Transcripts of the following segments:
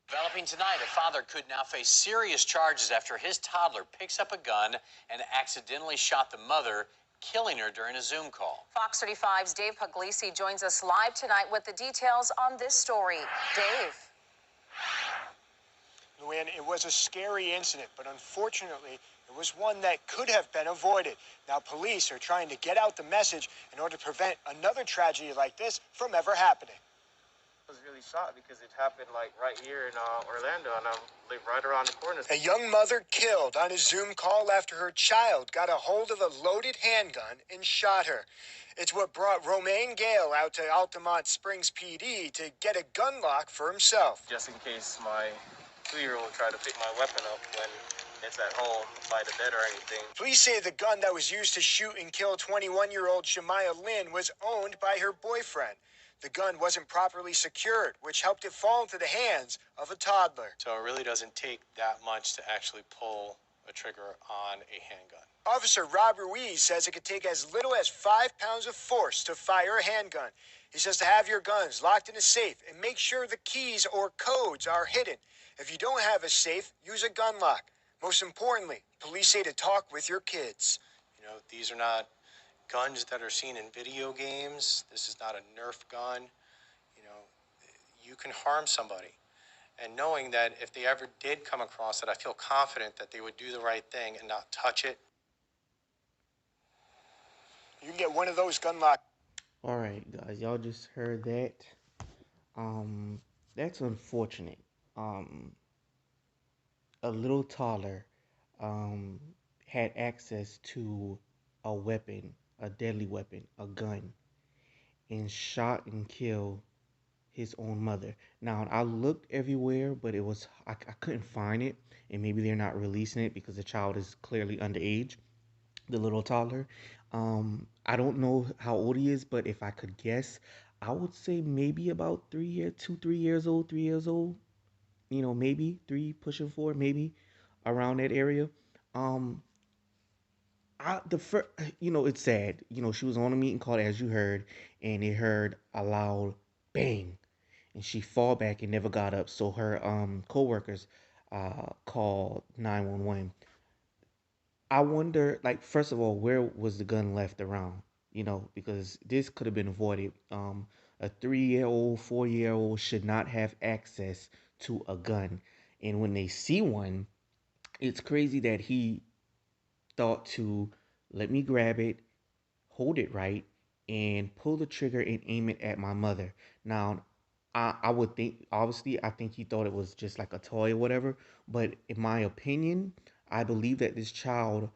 Developing tonight, a father could now face serious charges after his toddler picks up a gun and accidentally shot the mother, killing her during a Zoom call. Fox 35's Dave Puglisi joins us live tonight with the details on this story. Dave. Luann, it was a scary incident, but unfortunately, it was one that could have been avoided. Now, police are trying to get out the message in order to prevent another tragedy like this from ever happening. I was really shocked because it happened like right here in Orlando, and I live right around the corner. A young mother killed on a Zoom call after her child got a hold of a loaded handgun and shot her. It's what brought Romaine Gale out to Altamont Springs PD to get a gun lock for himself. Just in case my 2-year-old tried to pick my weapon up when it's at home by the bed or anything. Police say the gun that was used to shoot and kill 21-year-old Shamaya Lynn was owned by her boyfriend. The gun wasn't properly secured, which helped it fall into the hands of a toddler. So it really doesn't take that much to actually pull a trigger on a handgun. Officer Rob Ruiz says it could take as little as 5 pounds of force to fire a handgun. He says to have your guns locked in a safe and make sure the keys or codes are hidden. If you don't have a safe, use a gun lock. Most importantly, police say to talk with your kids. You know, these are not guns that are seen in video games. This is not a Nerf gun. You know, you can harm somebody. And knowing that if they ever did come across it, I feel confident that they would do the right thing and not touch it. You can get one of those gun locks. All right, guys, y'all just heard that. That's unfortunate. A little toddler had access to a weapon, a deadly weapon, a gun, and shot and killed his own mother. Now, I looked everywhere, but I couldn't find it, and maybe they're not releasing it because the child is clearly underage, the little toddler. I don't know how old he is, but if I could guess, I would say maybe about 3 years old, 3 years old. You know, maybe 3 pushing 4, maybe around that area. Um, the first, it's sad. She was on a meeting call, as you heard, and it heard a loud bang, and she fall back and never got up. So her coworkers called 911. I wonder, like, first of all, where was the gun left around? Because this could have been avoided. A 3-year-old, 4-year-old should not have access to a gun. And when they see one, it's crazy that he thought to let me grab it, hold it right, and pull the trigger and aim it at my mother. Now, I would think, obviously, I think he thought it was just like a toy or whatever. But in my opinion, I believe that this child,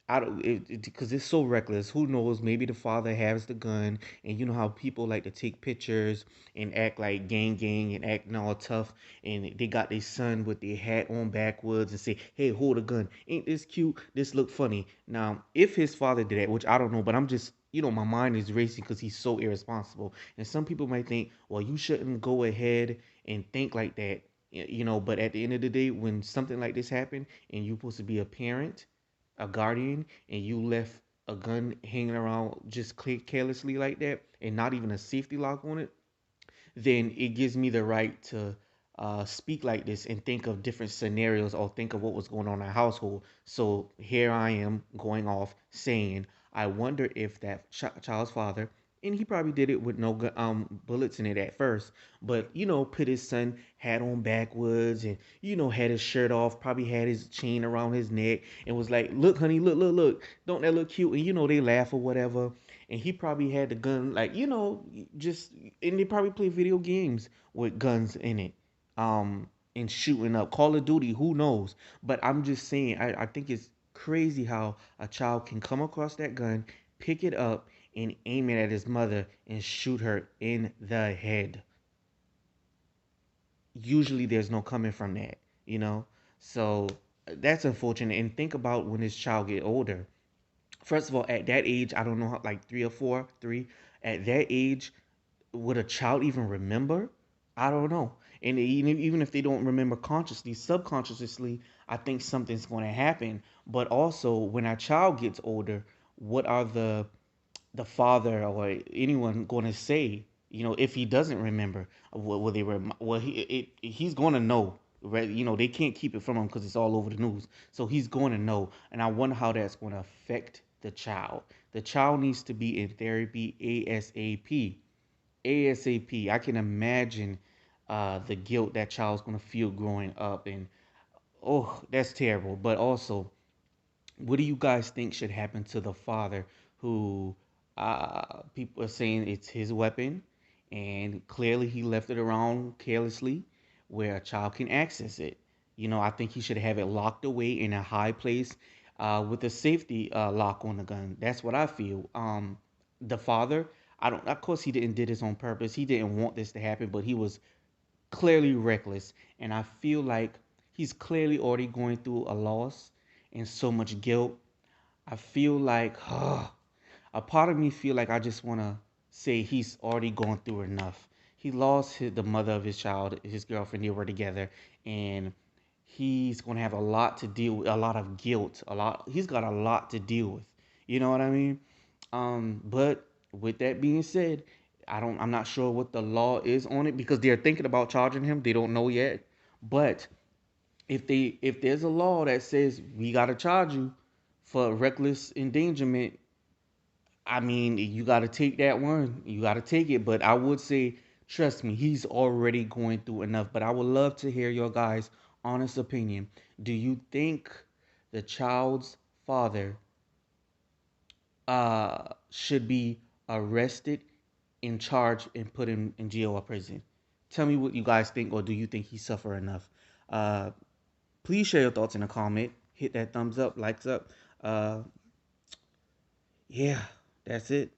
I don't, because it's so reckless. Who knows? Maybe the father has the gun, and you know how people like to take pictures and act like gang and acting all tough, and they got their son with their hat on backwards and say, "Hey, hold a gun. Ain't this cute? This look funny." Now, if his father did that, which I don't know, but I'm just, my mind is racing because he's so irresponsible. And some people might think, well, you shouldn't go ahead and think like that, But at the end of the day, when something like this happened, and you're supposed to be a parent, a guardian, and you left a gun hanging around just carelessly like that and not even a safety lock on it, then it gives me the right to speak like this and think of different scenarios or think of what was going on in our household. So here I am going off saying, I wonder if that child's father, and he probably did it with no bullets in it at first, but put his son hat on backwards and had his shirt off, probably had his chain around his neck, and was like, "Look, honey, look, don't that look cute?" And they laugh or whatever. And he probably had the gun, like, just, and they probably play video games with guns in it, and shooting up Call of Duty, who knows? But I'm just saying, I think it's crazy how a child can come across that gun, pick it up, and aim it at his mother and shoot her in the head. Usually there's no coming from that. So that's unfortunate. And think about when this child get older. First of all, at that age, I don't know, how, like 3 or 4, 3, at that age, would a child even remember? I don't know. And even if they don't remember consciously, subconsciously, I think something's going to happen. But also, when our child gets older, what are the father or anyone going to say If he doesn't remember, will they well, he's going to know, right? They can't keep it from him because it's all over the news. So he's going to know, and I wonder how that's going to affect the child. The child needs to be in therapy ASAP. ASAP. I can imagine the guilt that child's going to feel growing up, and oh, that's terrible. But also, what do you guys think should happen to the father who people are saying it's his weapon and clearly he left it around carelessly where a child can access it? I think he should have it locked away in a high place with a safety lock on the gun. That's what I feel. The father, I don't. Of course, he didn't did this on purpose. He didn't want this to happen, but he was clearly reckless, and I feel like he's clearly already going through a loss and so much guilt. I feel like a part of me feel like I just want to say he's already gone through enough. He lost the mother of his child, his girlfriend. They were together, and he's going to have a lot to deal with, a lot of guilt, a lot. He's got a lot to deal with. You know what I mean? But with that being said, I'm not sure what the law is on it because they're thinking about charging him. They don't know yet. But if there's a law that says we gotta charge you for reckless endangerment, I mean you gotta take that one. You gotta take it. But I would say, trust me, he's already going through enough. But I would love to hear your guys' honest opinion. Do you think the child's father should be arrested, in charge, and put in jail or prison? Tell me what you guys think, or do you think he suffer enough? Uh, Please share your thoughts in a comment. Hit that thumbs up, likes up. Uh, yeah, that's it.